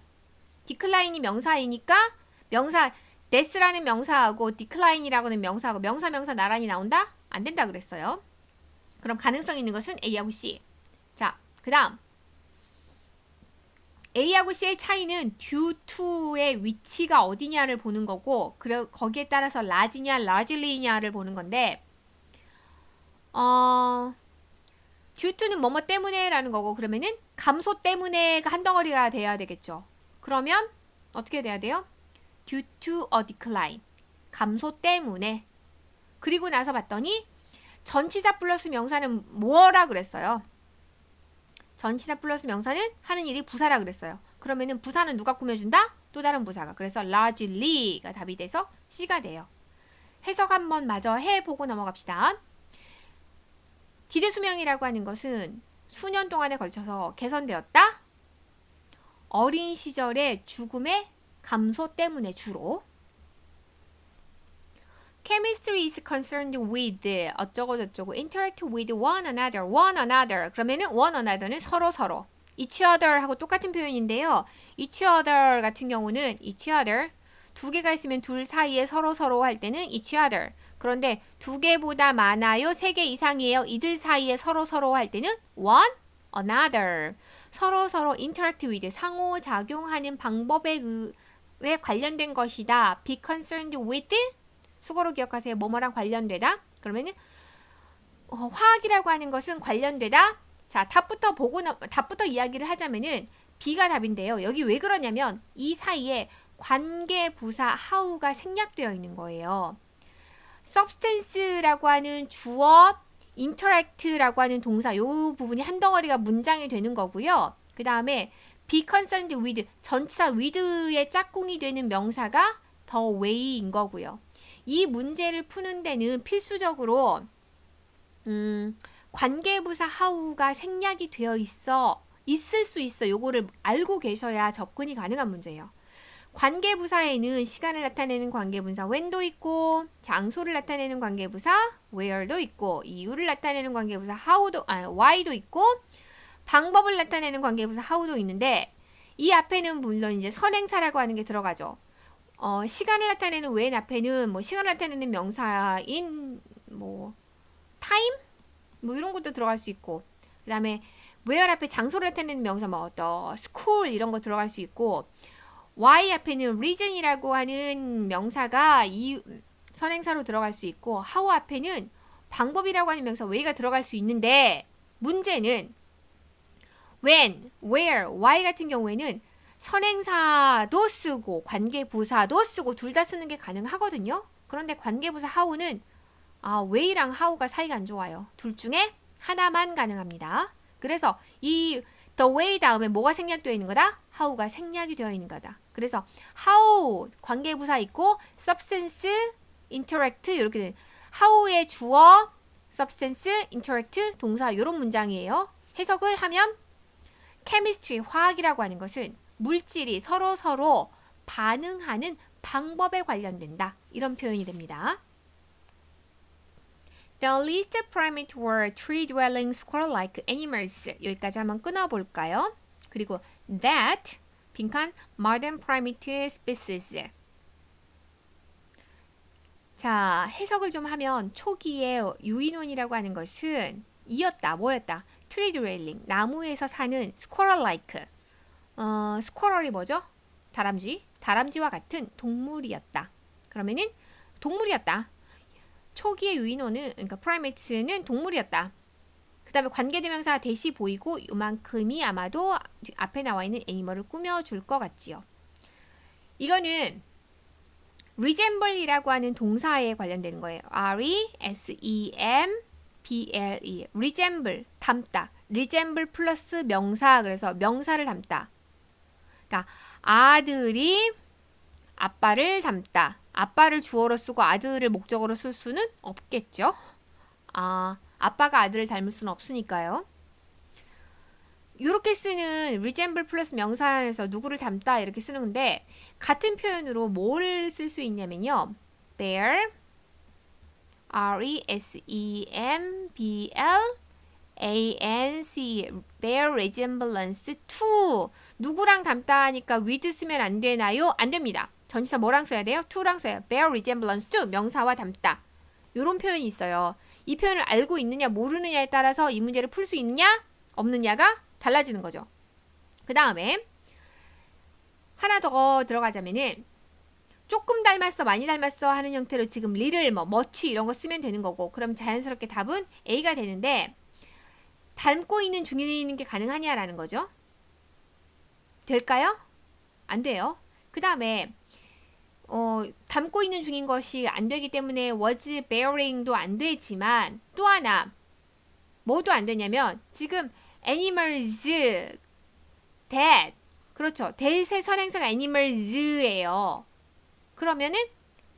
decline이 명사이니까 명사 death라는 명사하고 decline이라고는 명사하고 명사 나란히 나온다? 안 된다 그랬어요. 그럼 가능성 있는 것은 A하고 C. 자, 그 다음 A하고 C의 차이는 due to의 위치가 어디냐를 보는 거고 거기에 따라서 large냐 largely냐를 보는 건데 due to는 뭐뭐 때문에 라는 거고 그러면은 감소 때문에가 한 덩어리가 돼야 되겠죠. 그러면 어떻게 돼야 돼요? due to a decline 감소 때문에. 그리고 나서 봤더니 전치사 플러스 명사는 뭐라 그랬어요? 전치사 플러스 명사는 하는 일이 부사라 그랬어요. 그러면은 부사는 누가 꾸며준다? 또 다른 부사가. 그래서 largely가 답이 돼서 C가 돼요. 해석 한번 마저 해보고 넘어갑시다. 기대수명이라고 하는 것은 수년 동안에 걸쳐서 개선되었다. 어린 시절의 죽음의 감소 때문에 주로. Chemistry is concerned with 어쩌고 저쩌고 interact with one another 그러면은 one another는 서로 each other 하고 똑같은 표현인데요. each other 같은 경우는 each other 두 개가 있으면 둘 사이에 서로 할 때는 each other. 그런데 두 개보다 많아요, 세 개 이상이에요, 이들 사이에 서로 할 때는 one another. 서로 interact with 상호작용하는 방법에 관련된 것이다. be concerned with 수거로 기억하세요. 뭐뭐랑 관련되다. 그러면은 화학이라고 하는 것은 관련되다. 자, 답부터 이야기를 하자면은 B가 답인데요. 여기 왜 그러냐면 이 사이에 관계 부사 how가 생략되어 있는 거예요. substance라고 하는 주어, interact라고 하는 동사 요 부분이 한 덩어리가 문장이 되는 거고요. 그 다음에 be concerned with 전치사 with의 짝꿍이 되는 명사가 the way인 거고요. 이 문제를 푸는 데는 필수적으로 관계부사 how가 생략이 되어 있을 수 있어. 요거를 알고 계셔야 접근이 가능한 문제예요. 관계부사에는 시간을 나타내는 관계분사 when도 있고, 장소를 나타내는 관계부사 where도 있고, 이유를 나타내는 관계부사 why도 있고, 방법을 나타내는 관계부사 how도 있는데 이 앞에는 물론 이제 선행사라고 하는 게 들어가죠. 시간을 나타내는 when 앞에는 뭐 시간을 나타내는 명사인 뭐 time 뭐 이런 것도 들어갈 수 있고, 그 다음에 where 앞에 장소를 나타내는 명사 뭐 school 이런 거 들어갈 수 있고, why 앞에는 reason이라고 하는 명사가 선행사로 들어갈 수 있고, how 앞에는 방법이라고 하는 명사 way가 들어갈 수 있는데 문제는 when, where, why 같은 경우에는 선행사도 쓰고 관계부사도 쓰고 둘 다 쓰는 게 가능하거든요. 그런데 관계부사 how는 way랑 how가 사이가 안 좋아요. 둘 중에 하나만 가능합니다. 그래서 이 the way 다음에 뭐가 생략되어 있는 거다? how가 생략이 되어 있는 거다. 그래서 how 관계부사 있고 substance, interact 이렇게 되는 how의 주어, substance, interact 동사 이런 문장이에요. 해석을 하면 chemistry 화학이라고 하는 것은 물질이 서로 반응하는 방법에 관련된다. 이런 표현이 됩니다. The least primate were tree-dwelling squirrel-like animals. 여기까지 한번 끊어볼까요? 그리고 that, 빈칸, modern primate species. 자, 해석을 좀 하면 초기에 유인원이라고 하는 것은 이었다, 뭐였다? tree-dwelling, 나무에서 사는 squirrel-like. squirrel이 뭐죠? 다람쥐. 다람쥐와 같은 동물이었다. 그러면은 동물이었다. 초기의 유인원은 그러니까 primates는 동물이었다. 그 다음에 관계대명사 대시 보이고 요만큼이 아마도 앞에 나와 있는 애니멀을 꾸며줄 것 같지요. 이거는 resemble이라고 하는 동사에 관련되는 거예요. R-E-S-E-M-B-L-E resemble, 닮다. resemble 플러스 명사, 그래서 명사를 닮다. 그러니까 아들이 아빠를 닮다. 아빠를 주어로 쓰고 아들을 목적어로 쓸 수는 없겠죠. 아빠가 아들을 닮을 수는 없으니까요. 이렇게 쓰는 resemble 플러스 명사에서 누구를 닮다 이렇게 쓰는 건데 같은 표현으로 뭘 쓸 수 있냐면요. bear, R-E-S-E-M-B-L-A-N-C bear resemblance to 누구랑 닮다 하니까 with 쓰면 안 되나요? 안 됩니다. 전치사 뭐랑 써야 돼요? to랑 써요. bear resemblance to 명사와 닮다. 이런 표현이 있어요. 이 표현을 알고 있느냐 모르느냐에 따라서 이 문제를 풀 수 있느냐 없느냐가 달라지는 거죠. 그 다음에 하나 더 들어가자면은 조금 닮았어 많이 닮았어 하는 형태로 지금 little much 이런 거 쓰면 되는 거고 그럼 자연스럽게 답은 A가 되는데 닮고 있는 중인 게 가능하냐라는 거죠. 될까요? 안 돼요. 그 다음에 닮고 있는 중인 것이 안 되기 때문에 was bearing도 안 되지만 또 하나 뭐도 안 되냐면 지금 animals that 그렇죠. that의 선행사가 animals예요. 그러면은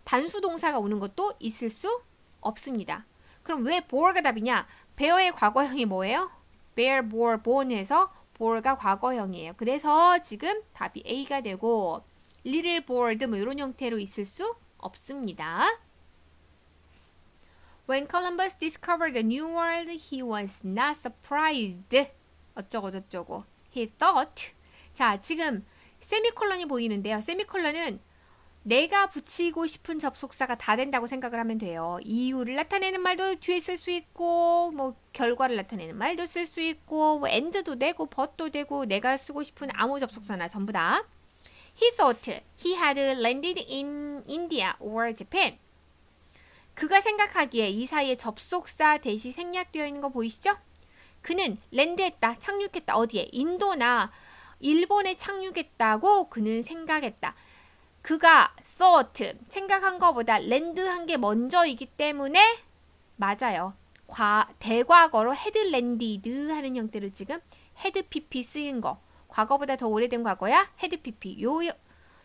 단수동사가 오는 것도 있을 수 없습니다. 그럼 왜 bore가 답이냐? bear의 과거형이 뭐예요? bear, bore, born 해서 bore가 과거형이에요. 그래서 지금 답이 A가 되고 little bored 뭐 이런 형태로 있을 수 없습니다. When Columbus discovered the new world, he was not surprised. 어쩌고 저쩌고. He thought. 자, 지금 세미콜론이 보이는데요. 세미콜론은 내가 붙이고 싶은 접속사가 다 된다고 생각을 하면 돼요. 이유를 나타내는 말도 뒤에 쓸 수 있고, 뭐 결과를 나타내는 말도 쓸 수 있고, 뭐 and도 되고, but도 되고, 내가 쓰고 싶은 아무 접속사나 전부 다. He thought he had landed in India or Japan. 그가 생각하기에 이 사이에 접속사 대시 생략되어 있는 거 보이시죠? 그는 랜드했다, 착륙했다. 어디에? 인도나 일본에 착륙했다고 그는 생각했다. 그가 thought, 생각한 것보다 랜드한 게 먼저이기 때문에 맞아요. 대과거로 had landed 하는 형태로 지금 had pp 쓰인 거. 과거보다 더 오래된 과거야 had pp. 요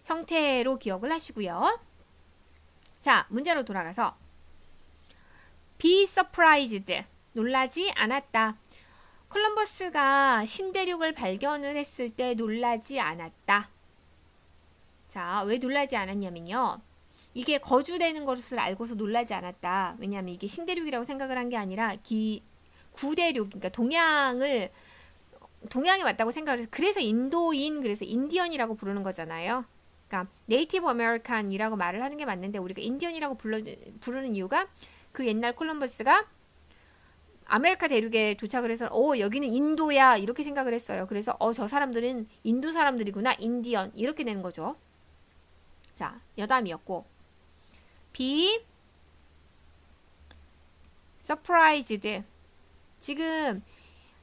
형태로 기억을 하시고요. 자, 문제로 돌아가서 be surprised, 놀라지 않았다. 콜럼버스가 신대륙을 발견을 했을 때 놀라지 않았다. 자, 왜 놀라지 않았냐면요. 이게 거주되는 것을 알고서 놀라지 않았다. 왜냐하면 이게 신대륙이라고 생각을 한 게 아니라 구대륙, 그러니까 동양에 왔다고 생각을 해서 그래서 인도인, 그래서 인디언이라고 부르는 거잖아요. 그러니까 네이티브 아메리칸이라고 말을 하는 게 맞는데 우리가 인디언이라고 부르는 이유가 그 옛날 콜럼버스가 아메리카 대륙에 도착을 해서 여기는 인도야 이렇게 생각을 했어요. 그래서 저 사람들은 인도 사람들이구나, 인디언 이렇게 되는 거죠. 자, 여담이었고 B surprised. 지금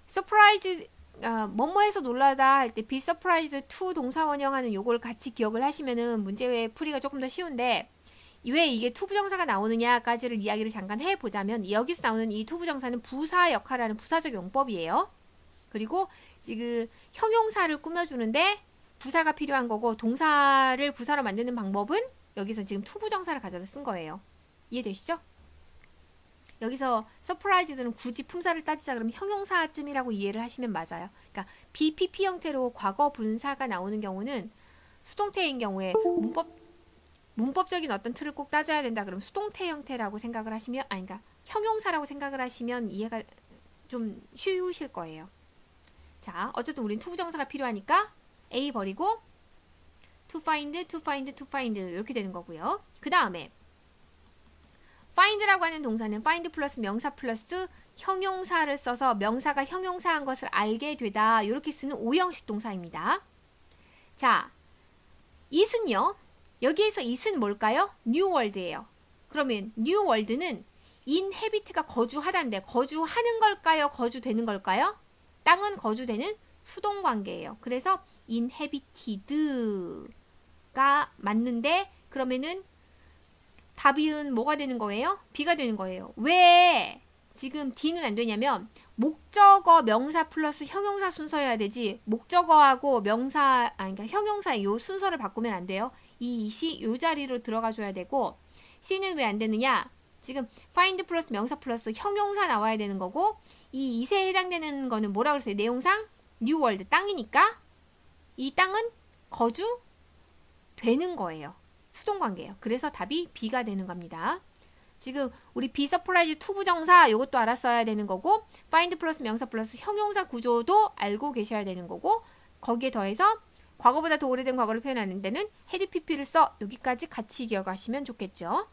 surprised 뭐뭐해서 놀라다 할 때 be surprised to 동사 원형하는 요걸 같이 기억을 하시면은 문제 풀이가 조금 더 쉬운데 왜 이게 to 부정사가 나오느냐까지를 이야기를 잠깐 해보자면 여기서 나오는 이 to 부정사는 부사 역할하는 부사적 용법이에요. 그리고 지금 형용사를 꾸며주는데 부사가 필요한 거고 동사를 부사로 만드는 방법은 여기서 지금 to 부정사를 가져다 쓴 거예요. 이해되시죠? 여기서 surprised는 굳이 품사를 따지자 그러면 형용사쯤이라고 이해를 하시면 맞아요. 그러니까 BPP 형태로 과거 분사가 나오는 경우는 수동태인 경우에 문법적인 어떤 틀을 꼭 따져야 된다 그러면 수동태 형태라고 생각을 하시면 그러니까 형용사라고 생각을 하시면 이해가 좀 쉬우실 거예요. 자, 어쨌든 우린 to 부정사가 필요하니까 A 버리고 to find 이렇게 되는 거고요. 그 다음에 find라고 하는 동사는 find 플러스 명사 플러스 형용사를 써서 명사가 형용사한 것을 알게 되다 이렇게 쓰는 오형식 동사입니다. 자, it은요. 여기에서 it은 뭘까요? new world예요. 그러면 new world는 inhabit가 거주하다인데 거주하는 걸까요? 거주되는 걸까요? 땅은 거주되는 수동관계예요. 그래서 inhabited가 맞는데 그러면은 답은 뭐가 되는 거예요? B가 되는 거예요. 왜 지금 D는 안 되냐면 목적어 명사 플러스 형용사 순서여야 되지 목적어하고 명사 그러니까 형용사의 요 순서를 바꾸면 안 돼요. 이 it이 요 자리로 들어가 줘야 되고 C는 왜 안 되느냐? 지금 find 플러스 명사 플러스 형용사 나와야 되는 거고 이 it에 해당되는 거는 뭐라고 그랬어요? 내용상 new world 땅이니까 이 땅은 거주되는 거예요. 수동관계예요. 그래서 답이 B가 되는 겁니다. 지금 우리 be surprised to 부정사 이것도 알았어야 되는 거고 find 플러스 명사 플러스 형용사 구조도 알고 계셔야 되는 거고 거기에 더해서 과거보다 더 오래된 과거를 표현하는 데는 had pp를 써 여기까지 같이 기억하시면 좋겠죠.